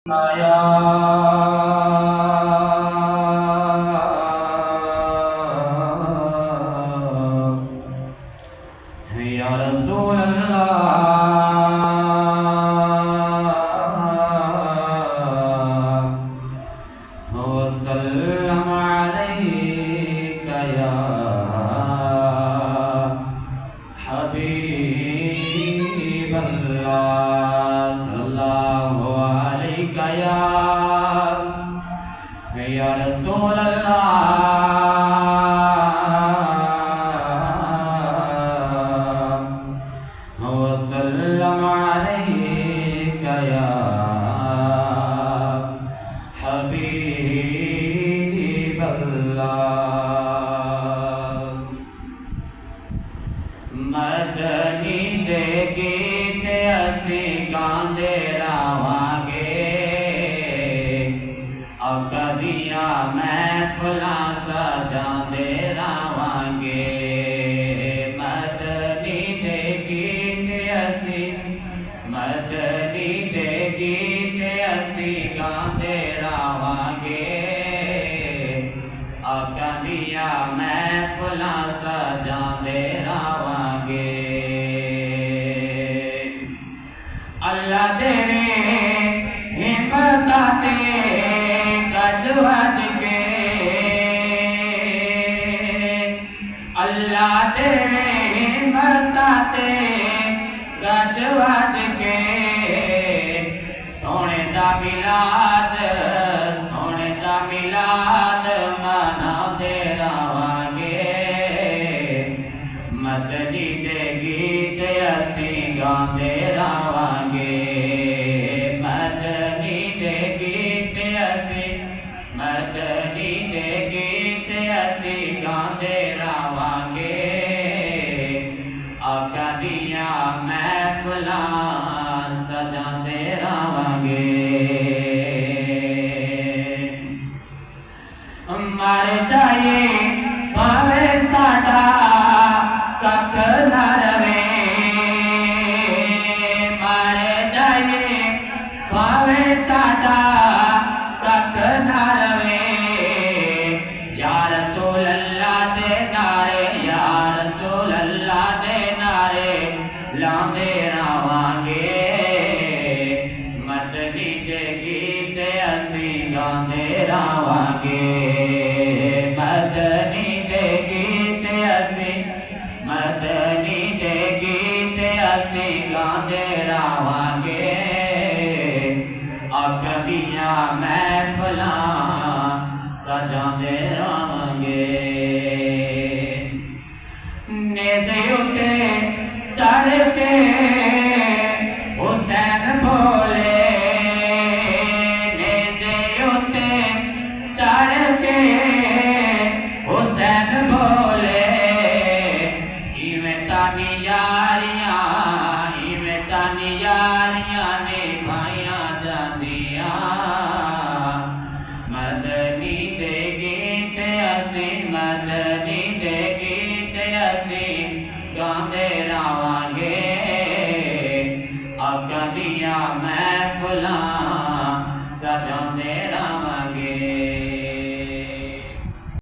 आया या रसूल अल्लाह वसल्लम अलैका या हबीब अल्लाह सल्लल्लाहु अलैका या रसूल अल्लाह वसल्लम अलैका या हबीब अल्लाह। मदनी दे गीत असी गांदे रहांगे, अकदियां महफिलां सजांदे रहांगे। मदनी दे गीत असी गांदे रहांगे, अकदियां महफिलां सजांदे रहांगे। अल्लाह तेरे हिम्मतां ते गज वज के, अल्लाह तेरे हिम्मतां ते गज वज के, सोने दा मिलाद मनांदे रहांगे। मदनी दे गीत असी गांदे रहांगे, मदनी दे गीत असी गांदे रहांगे, आका दियां महफिलां सजांदे रहांगे। मर जाए भावे साडा कख ना रवे, मर जाए भावे साडा कख ना रवे। या रसूल अल्लाह दे नारे, या रसूल अल्लाह दे नारे लांदे रहांगे। मदनी दे गीत असी गांदे रहांगे, मदनी दे गीत असी गांदे रहांगे, अकदियां महफिलां सजांदे रहांगे। नेज़े उत्ते चढ़ के हुसैन बोले, नेज़े उत्ते चढ़ के हुसैन बोले, इवें तानी यारियां